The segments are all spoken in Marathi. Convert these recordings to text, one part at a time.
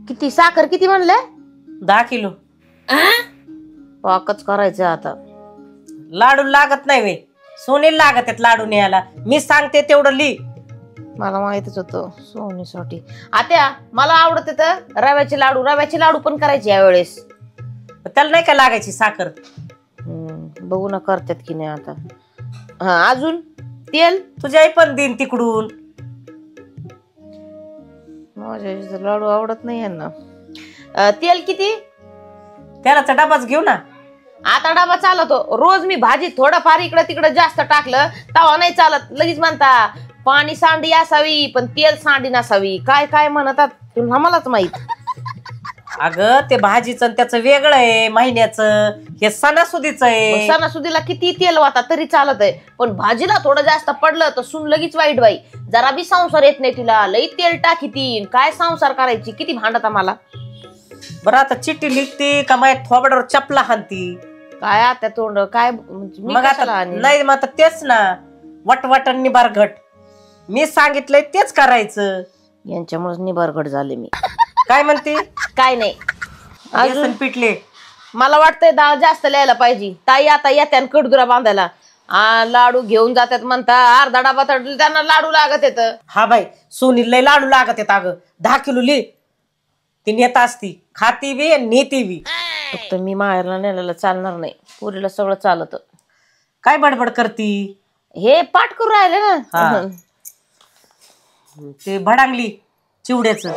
किती साखर किती म्हणलंय? 10 किलो. पाकच करायचं आता. लाडू लागत नाही वे, सोनीला लागत आहेत लाडू न्यायला. मी सांगते तेवढं ली. मला माहितच होतं सोनीसाठी. आत्या मला आवडत तर रव्याचे लाडू. रव्याचे लाडू पण करायचे यावेळेस. त्याला नाही का लागायची साखर? बघू ना करतात की नाही आता. हा अजून तेल तुझी आई पण देईन तिकडून. माझ्या लाडू आवडत नाही यांना. तेल किती? तेलाचा डबाच घेऊ ना. आता डबा चालतो. रोज मी भाजी थोडंफार इकडं तिकडं जास्त टाकलं तवा नाही चालत. लगेच म्हणता पाणी सांडी असावी पण तेल सांडी नसावी. काय काय म्हणतात तुला मलाच माहित. अगं ते भाजीचं त्याचं वेगळं आहे महिन्याचं. हे सणासुदीचं आहे. सणासुदीला किती तेल वाटा तरी चालत आहे. पण भाजीला थोडं जास्त पडलं तर सून लगेच वाईट बाई. जरा बी संसार येत नाही तिला. लई तेल टाकी तीन. काय संसार करायची? किती भांडत आम्हाला. बरं आता चिठ्ठी लिखती का माझ्या थोबड्यावर चपला हाणती काय आता तोंड काय? मग आता नाही मग आता तेच ना. वटवटन निबारघट. मी सांगितलंय तेच करायचं. यांच्यामुळे निबारघट झाले मी. काय म्हणते? काय नाही अजून पिटले. मला वाटतंय डाळ जास्त लिहायला पाहिजे. ताई आता येत्या कडदुरा बांधायला. लाडू घेऊन जातात म्हणता. अर्धा डबा तर त्यांना लाडू लागत येत. हा बाई सोनीला लाडू लागत येत. अगं 10 किलो ली. ती नेता असती, खाती बी आणि नेती बी. फक्त मी माहेरला नेलेलं चालणार नाही. पुरीला सगळं चालत. काय बडबड करती? हे पाठ करू राहिले ना. ते भडांगली चिवड्याचं.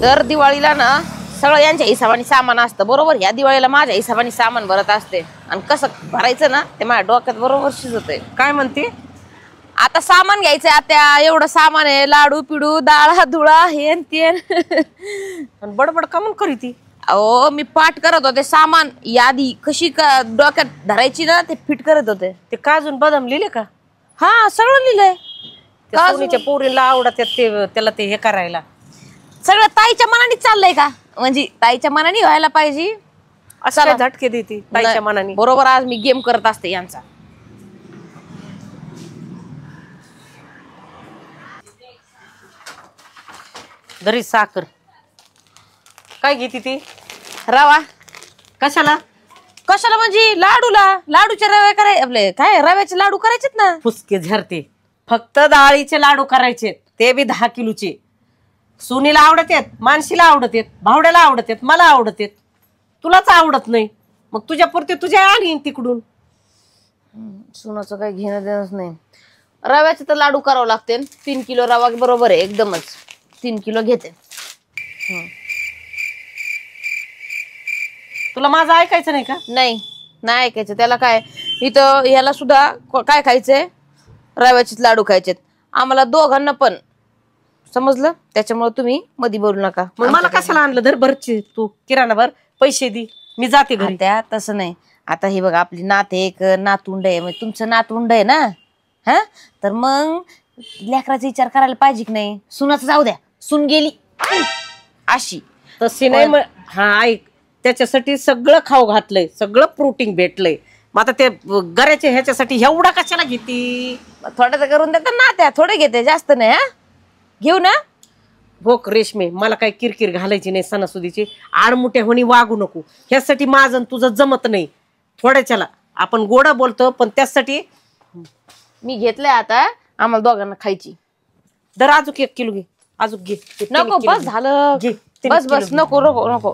दर दिवाळीला ना सगळं यांच्या हिसाबाने सामान असतं बरोबर. ह्या दिवाळीला माझ्या हिसाबाने सामान भरत असते. आणि कसं भरायचं ना ते माझ्या डोक्यात बरोबर शिजत आहे. काय म्हणते? आता सामान घ्यायचंय आता. एवढं सामान आहे. लाडू पिडू डाळ धुळा हेन तेन. बडबड का म्हणून करी ती? अहो मी पाठ करत होते. सामान यादी कशी डोक्यात धरायची ना ते फिट करत होते. ते काजून बदाम लिहिले का? हा सगळं लिहिलंय. सोनीच्या पोरीला आवडत ते त्याला ते हे करायला. सगळं ताईच्या मनाने चाललंय का? म्हणजे ताईच्या मनाने व्हायला पाहिजे असं काय झटके देते ताईच्या मनाने? बरोबर. आज मी गेम करत असते यांचा. दरी साखर काय घेते ती? रवा. कशाला? कशाला म्हणजे लाडूला. लाडूचे रवे करायचे आपले. काय रव्याचे लाडू करायचेत ना. फुसके झरते. फक्त डाळीचे लाडू करायचे ते बी 10 किलोचे. सुनीला आवडत आहेत, मानशीला आवडत आहेत, भावड्याला आवडत आहेत, मला आवडत आहेत. तुलाच आवडत नाही. मग तुझ्या पुरते तुझ्या आणीन तिकडून. सुनाचं काही घेणं देणंच नाही. रव्याचे तर लाडू करावं लागते. 3 किलो रवा बरोबर आहे एकदमच. 3 किलो घेते. तुला माझं ऐकायचं नाही का? नाही नाही ऐकायचं. त्याला काय इथं ह्याला सुद्धा काय खायचंय? रव्याचेच लाडू खायचेत आम्हाला दोघांना पण. समजलं? त्याच्यामुळे तुम्ही मध्ये बोलू नका. मग मला कशाला आणलं? धर भरची तू किराणा भर. पैसे दे मी जाते घरी. त्या तसं नाही. आता हे बघा आपली नात एक नातुंड आहे. म्हणजे तुमचं नातुंड आहे ना. हा तर मग लेकराचा विचार करायला पाहिजे की नाही? सुनाचं जाऊ द्या. सून गेली अशी तशी नाही. हा ऐक, त्याच्यासाठी सगळं खाऊ घातलंय, सगळं प्रोटीन भेटलंय. मग आता ते गऱ्याच्या ह्याच्यासाठी एवढा कशाला घेती? थोडं तर करून देतात ना. त्या थोडे घेते जास्त नाही. हा घेऊ ना. हो रेशमे मला काही किरकिर घालायची नाही सणासुदीची. आडमुठ्या होणी वागू नको. ह्यासाठी माझं तुझं जमत नाही. थोड्याच्याला आपण गोडा बोलतो पण त्यासाठी मी घेतलंय आता. आम्हाला दोघांना खायची. दर अजून 1 किलो घे. अजून घे. नको बस झालं. बस बस नको नको नको.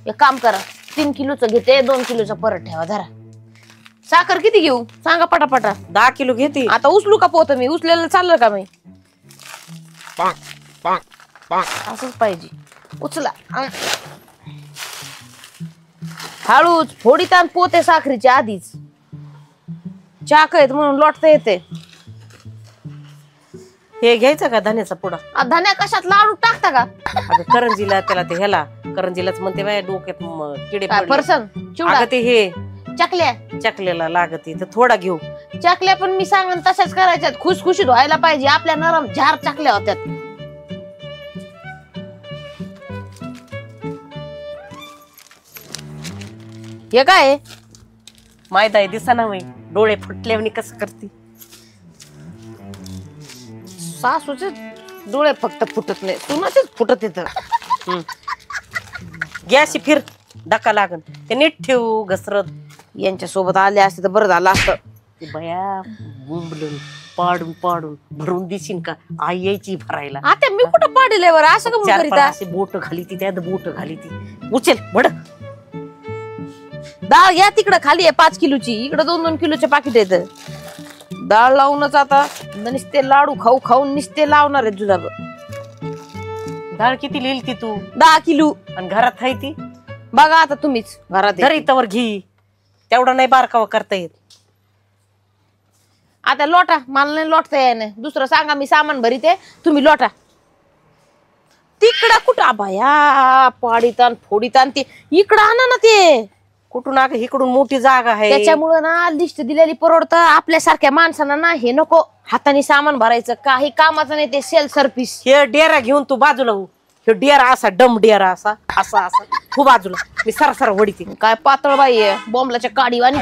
एक काम करा 3 किलोचं घेते. 2 किलोचं परत ठेवा. धरा. साखर किती घेऊ सांगा पटापटा. 10 किलो घेते. आता उचलू का पोत? मी उचलेलं चाललं का? मी असंच पाहिजे. उचला. हळूच फोडीत आण पोते साखरीच्या आधीच. चाक आहेत म्हणून लोटता येते. हे घ्यायचं का धन्याचा पुडा? धन्या कशात लाडू टाकता का? अगं करंजीला त्याला ते ह्याला करंजीलाच म्हणते बाय डोक्यात किडे फरसन चिवडा ते हे चकल्या चकल्याला लागते तर थोडा घेऊ. चकल्या पण मी सांगन तशाच करायच्यात. खुसखुशीत व्हायला पाहिजे. आपल्या नरम झार चकल्या होत्यात. हे काय मायदा दिसाना वय डोळे फुटल्यावर कसं करते सासूचे डोळे फक्त फुटत नाही सुनाचेच फुटत येत. गॅस फिर धक्का लागन ते नीट ठेवू घसरत. यांच्या सोबत आले असते तर बरं झालं असतं. बया बुंबलून पाडून पाडून भरून दिशील का आई यायची भरायला. आता मी कुठं पाडले बरं असं का चार करीता? असे बोट घाली ती त्यात बोट घाली ती उचल भड. डाळ घ्या तिकडं खाली आहे 5 किलोची इकडं 2-2 किलोचे पाकिट येत. डाळ लावूनच आता नुसते लाडू खाऊ खाऊन नुसते लावणार आहे जुलाब. डाळ किती लिहिल ती तू 10 किलो आणि घरात आहे ती बघा आता तुम्हीच घरात आहे. घरी तवर घी तेवढा नाही बारकावा करता येत. आता लोटा मला नाही लोटता येईन दुसरं सांगा मी सामान भरीते तुम्ही लोटा. तिकडं कुठं बाया पाडीतान फोडीतान ते इकडं आणा ना ते. कुठून अगं इकडून मोठी जागा आहे त्याच्यामुळं ना लिस्ट दिलेली परवडतं. आपल्यासारख्या माणसांना ना हे नको हाताने सामान भरायचं काही कामाचं नाही ते सेल्फ सर्व्हिस. हे डेरा घेऊन तू बाजूला हो. हे डेरा असा डम डेरा असा असा असा तू बाजूला मी सरसर वडीते. काय पातळ बाई आहे बॉम्बलाच्या काडीवानी.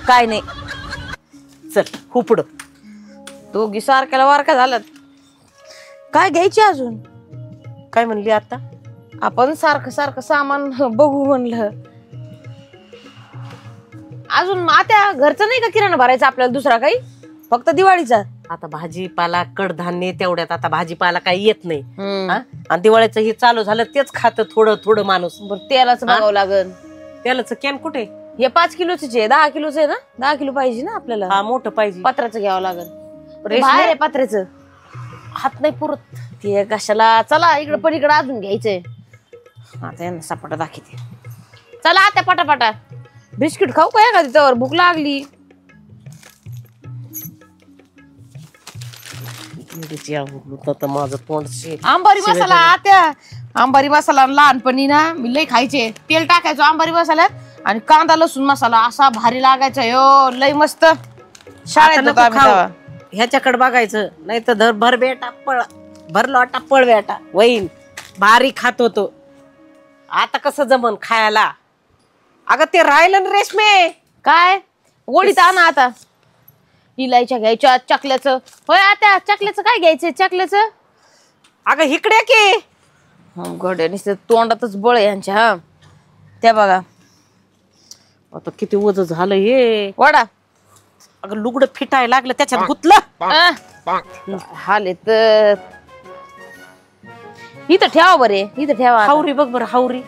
काय नाही चल हुपड दोघी सारख्याला वारका झाल्यात. काय घ्यायची अजून काय म्हणली आता आपण सारखं सारखं सामान बघू म्हणलं. अजून आता घरचं नाही का किराणा भरायचा आपल्याला दुसरा काही फक्त दिवाळीचा. आता भाजीपाला कडधान्य तेवढ्यात आता भाजीपाला काही येत नाही हा? आणि दिवाळीचं हे चालू झालं तेच खात थोडं थोडं माणूस. बरं तेलाच बघावं लागल. तेलाच कॅन कुठे हे 5 किलोच आहे 10 किलोच आहे ना 10 किलो पाहिजे ना आपल्याला. हा मोठं पाहिजे पत्राचं घ्यावं लागल. रेशमी? बाहेर आहे पत्र्याचं हात नाही पुरत. ते कशाला चला इकडं पलीकडे अजून घ्यायचंय. आता यांना सपाटा दाखवते. चला आता पटापटा बिस्किट खाऊ काय का तिच्यावर भूक लागली. माझं तोंड आंबारी मसाला आत्या आंबारी मसाला लहानपणी ना मी लय खायचे. तेल टाकायचो आंबारी मसाल्यात आणि कांदा लसूण मसाला असा भारी लागायचा यो लय मस्त. शाळेत होतो आम्ही तेव्हा. ह्याच्याकडे बघायचं नाही तर भर बेटा पळ भर लोटा पळ बेटा वहीन भारी खात होतो. आता कसं जमन खायला. अगं ते राहिलं ना रेशमे काय गोडीत आणा आता. इलायच्या घ्यायच्या चकल्याचं होय आता चकल्याचं काय घ्यायचंय चकल्याचं. अगं इकडे की गोड्या नुसतं तोंडातच बळ आहे यांच्या. हा त्या बघा आता किती वज झालं हे वडा. अगं लुगडं फिटायला लागलं त्याच्यात गुतलं. हाल येत इथं ठेवा बरे इथं ठेवा. हावरी बघ बरं हावरी.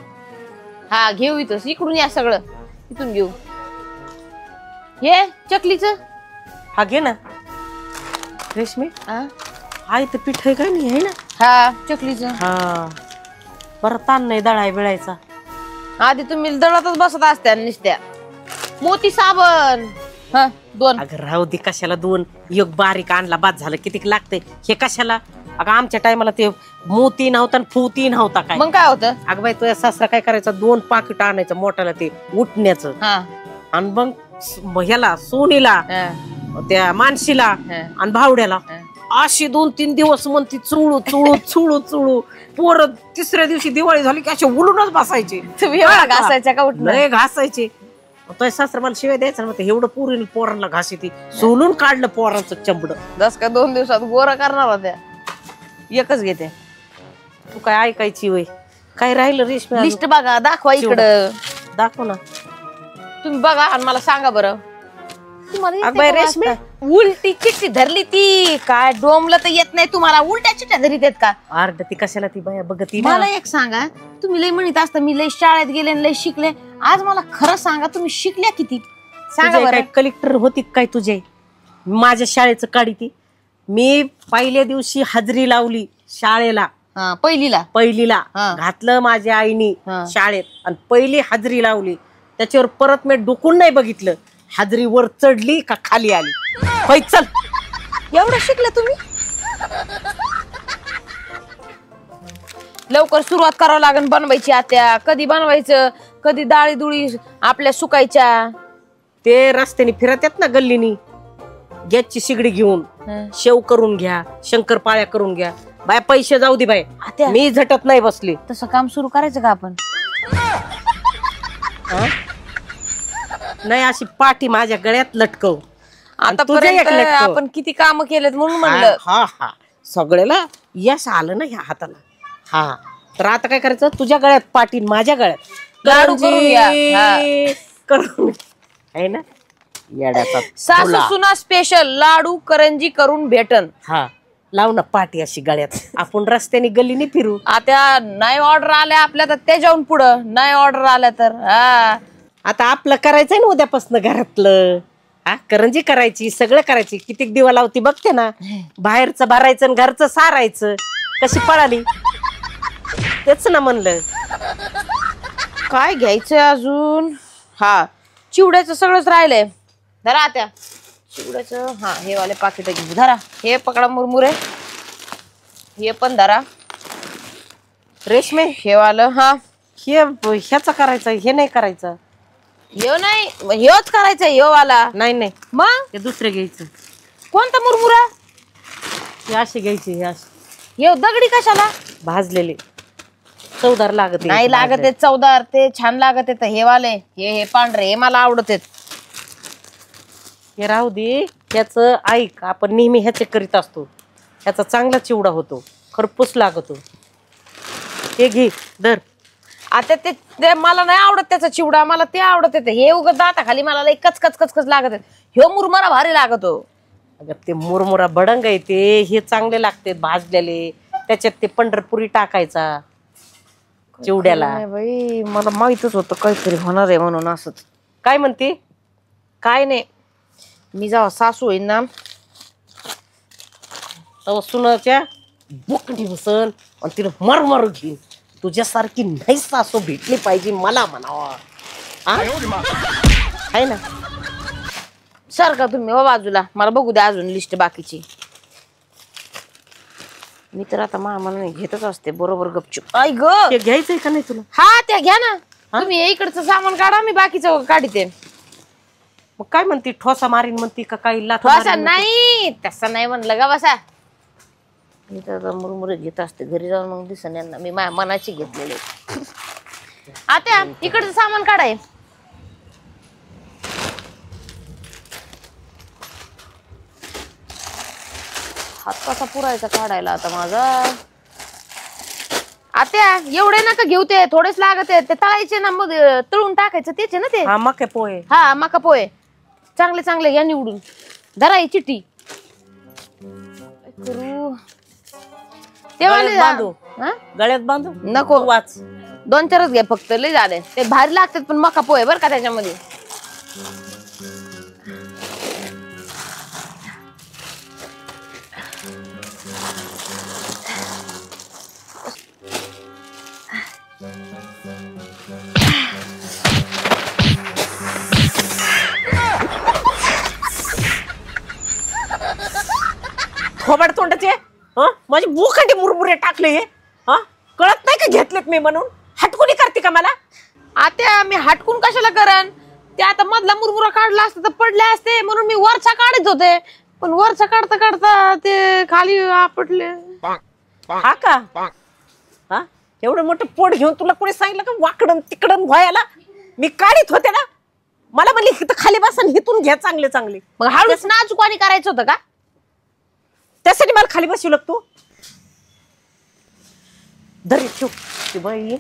हा घेऊ इथं इकडून या सगळं इथून घेऊ. हे चकलीच हा घे ना रेशमी. हा इथं पीठ आहे काय नाही आहे ना. हा चकलीच. हा बरं ताण नाही दळाय बिळायचा. आधी तुम्ही दळतच बसत असत्या नुसत्या. मोती साबण हा 2. अगं राहू दे कशाला 2 एक बारीक आणला बाद झालं किती लागतंय हे कशाला. अगं आमच्या टायमाला ते मोती नव्हता फुती नव्हता काय. मग काय होतं. अगं बाई तुझ्या सासरा काय करायचा 2 पाकिट आणायचं मोठ्याला ते उठण्याचं. आणि मग ह्याला सोनीला त्या मानशीला आणि भावड्याला अशी 2-3 दिवस म्हणती चुळू चुळू चुळू चुळू. पोर 3ऱ्या दिवशी दिवाळी झाली की असे उलूनच बसायचे. तुम्ही एवढा घासायच्या का उठणं. लय घासायचे. तुझ्या सासरा मला शिवाय द्यायचं ना एवढं पुरी पोरांना घासी ती सोलून काढलं पोरांचं चंबड. 10 का 2 दिवसात गोरा करणार होत्या. एकच घेते. तू काय ऐकायची वय काय राहिलं रेशमी. लिस्ट बघा दाखवा इकडं. दाखव ना तुम्ही बघा आणि मला सांगा बरं. तुम्हाला रेशमी उलटी चिठ्ठी धरली ती काय डोमलं तर येत नाही तुम्हाला. उलट्या चिठ्ठ्या धरीत आहेत का. अर्ध ती कशाला ती बाया बघती. मला एक सांगा तुम्ही लय म्हणत असता मी लय शाळेत गेले लय शिकले. आज मला खरं सांगा तुम्ही शिकल्या किती सांगा बरं. कलेक्टर होती काय तुझे. माझ्या शाळेचं काढी ती. मी पहिल्या दिवशी हजरी लावली शाळेला. पहिलीला घातलं माझ्या आईनी शाळेत आणि पहिली हजरी लावली. त्याच्यावर परत मी डुकून नाही बघितलं हजरी वर चढली का खाली आली. चल एवढं शिकलं तुम्ही. लवकर सुरुवात करावं लागेल बनवायची आत्या. कधी बनवायचं कधी डाळी दुळी आपल्या सुकायच्या. ते रस्त्याने फिरत येत ना गल्लीनी गॅसची शिगडी घेऊन शेव करून घ्या शंकरपाळ्या करून घ्या. बाय पैसे जाऊ दे बाय मी झटत नाही बसले. तसं काम सुरू करायचं का आपण. नाही अशी पाठी माझ्या गळ्यात लटकव. आतापर्यंत आपण किती काम केलेत म्हणून म्हणलं. हा हा सगळ्याला यश आलं ना ह्या हाताला. हा तर आता काय करायचं, तुझ्या गळ्यात पाठी माझ्या गळ्यात लाडू करून घ्या. करून आहे ना येड्याचा. सासू सुना स्पेशल लाडू करंजी करून भेटन. हा लाव ना पाठी अशी गळ्यात. आपण रस्त्याने गल्लीने फिरू. आता नाही ऑर्डर आल्या आपल्या तर ते जाऊन पुढं नाही ऑर्डर आल्या तर. हा आता आपलं करायचंय ना उद्यापासून घरातलं. हा करंजी करायची, सगळं करायची. कितीक दिवा लावती बघते ना. बाहेरचं भरायचं आणि घरचं सारायचं. कशी पळाली तेच ना म्हणलं. काय घ्यायचंय अजून. हा चिवड्याचं सगळंच राहिलंय. धरा आता चिवड्याचं. हा हे वाले पाकिट घेऊ. धरा हे पकडा मुरमुरे. हे पण धरा रेशमे. हे वालं. हा ह्याचं करायचं, हे नाही करायचं. ह्यो नाही ह्योच करायचा. ह्यो वाला नाही नाही मग ते दुसरं घ्यायचं. कोणता मुरमुरा. हे अशी घ्यायची. हे अशी ह्यो दगडी कशाला. भाजलेले चवदार लागत नाही लागत आहेत चवदार. ते छान लागत आहेत हे वाले. हे पांढरे हे मला आवडत आहेत. हे राहू दे. ह्याच ऐक, आपण नेहमी ह्याचे करीत असतो. ह्याचा चांगला चिवडा होतो, खरपूस लागतो. हे घे धर. आता ते मला नाही आवडत त्याचा चिवडा. मला ते आवडत येते. हे उगत दाता खाली मला लई कचकच कचकच लागत आहेत. ह्यो मुरमुरा भारी लागतो. अगं ते मुरमुरा बडंग आहे ते. हे चांगले लागते भाजलेले. त्याच्यात ते पंढरपुरी टाकायचा चिवड्याला. बाई मला माहितच होतं काहीतरी होणार आहे म्हणून. असंच काय म्हणते. काय नाही मी जेव्हा सासू होईन ना तेव्हा सुनाच्या बोकडी बसन आणि तिला मरमर घेईन. तुझ्यासारखी नाही सासू भेटली पाहिजे मला म्हणावा. आहे ना. सर का तुम्ही हो बाजूला. मला बघू द्या अजून लिस्ट बाकीची. मी तर आता मला घेतच असते बरोबर गपचूप. ऐक ग ते घ्यायचंय का नाही तुला. हा त्या घ्या ना तुम्ही. इकडचं सामान काढा मी बाकीचं काढते. मग काय म्हणते ठोसा मारीन म्हणते का काही लाथ ठोसा नाही तसं नाही म्हणलं का बसा. मी तर मुरमुरे घेत असते घरी जाऊन मग दिसन यांना मी माझ्या मनाची घेतलेले. आता इकडचं सामान काढाय. हात कसा पुरायचा काढायला आता माझा. आता एवढे नका घेऊ. ते थोडेच लागत आहे. ते तळायचे ना मग तळून टाकायचं तेच आहे ना ते. हा मका पोहे. हा मका पोहे चांगले चांगले या निवडून. धरा ही चिठ्ठी. करू ते वाले बांधू. हा गळ्यात बांधू नको. वाच 2-4च घे फक्त. लय झाले ते भारी लागतात पण मका पोहे बर का त्याच्यामध्ये. थोबाड तोंडाचे. माझी बुखांडी मुरमुरे टाकले. कळत नाही का घेतलेत मी म्हणून. हटकुनी करते का मला. आता मी हटकून कशाला करण. ते आता मधला मुरमुरा काढला असता तर पडले असते म्हणून मी वरचा काढत होते. पण वरचा काढता काढता ते खाली आपटले. हा का. हा एवढं मोठं पोट घेऊन तुला कोणी सांगितलं का वाकडन तिकडन व्हायला. मी काढीत होते ना. मला म्हणली इथं खाली बसन हिथून घ्या चांगले चांगले. मग हळूच नाचुकानी करायचं होतं का. त्यासाठी मला खाली बसू लागतो. धर ठेव बाई.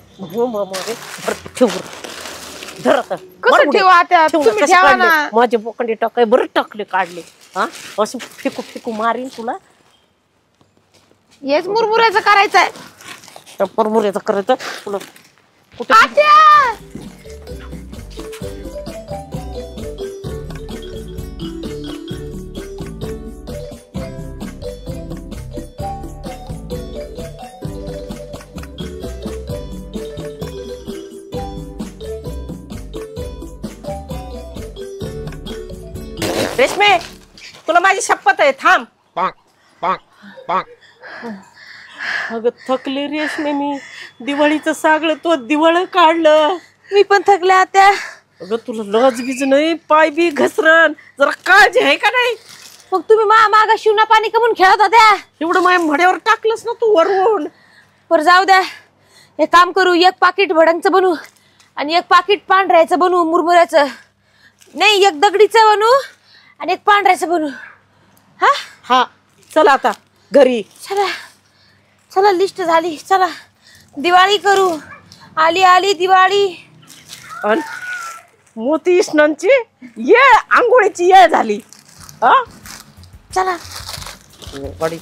ठेव धर आता. कसं ठेवा आता तुम्ही ठेवा ना. माझे बोकंडी टाकाय बरं टाकले काढले. हा असं फेकू फेकू मारीन तुला. हेच मुरमुऱ्याचं करायचंय. मुरमुऱ्याचं करायचं तुला कुठे. रेशमे तुला माझी शपथ आहे थांब. अगं थकले रेशमे मी. दिवाळीचं सागळ तो दिवाळ काढलं. मी पण थकले आता. अगं तुला लज बीज नाही पाय बी घसरण जरा काळजी आहे का नाही. मग तुम्ही मागा शिवना पाणी कमून खेळत होत्या. एवढं माझ्या मड्यावर टाकलंस ना तू वरून. पर जाऊ द्या. एक काम करू. एक पाकिट भडंगचं बनवू आणि एक पाकिट पांढऱ्याचं बनवू मुरमुऱ्याचं. नाही एक दगडीचं बनू आणि एक पांढऱ्याचं बनू. हा हा चल आता घरी. चला चला लिस्ट झाली. चला दिवाळी करू. आली आली दिवाळी. अन मोती स्नानची येळ, आंघोळीची येळ झाली. चला गडी